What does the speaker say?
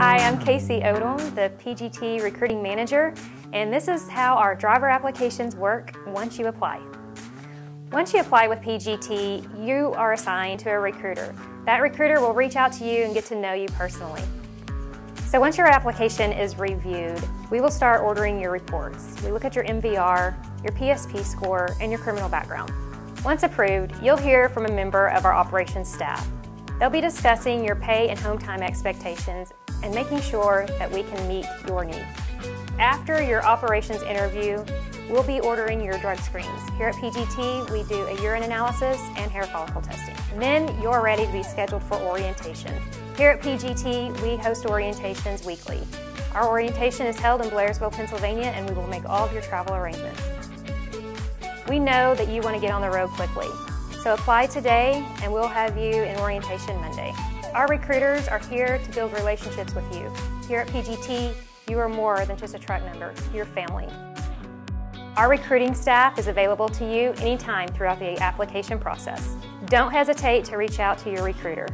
Hi, I'm Casey Odom, the PGT Recruiting Manager, and this is how our driver applications work once you apply. Once you apply with PGT, you are assigned to a recruiter. That recruiter will reach out to you and get to know you personally. So once your application is reviewed, we will start ordering your reports. We look at your MVR, your PSP score, and your criminal background. Once approved, you'll hear from a member of our operations staff. They'll be discussing your pay and home time expectations and making sure that we can meet your needs. After your operations interview, we'll be ordering your drug screens. Here at PGT, we do a urine analysis and hair follicle testing. And then you're ready to be scheduled for orientation. Here at PGT, we host orientations weekly. Our orientation is held in Blairsville, Pennsylvania, and we will make all of your travel arrangements. We know that you want to get on the road quickly, so apply today and we'll have you in orientation Monday. Our recruiters are here to build relationships with you. Here at PGT, you are more than just a truck number, you're family. Our recruiting staff is available to you anytime throughout the application process. Don't hesitate to reach out to your recruiter.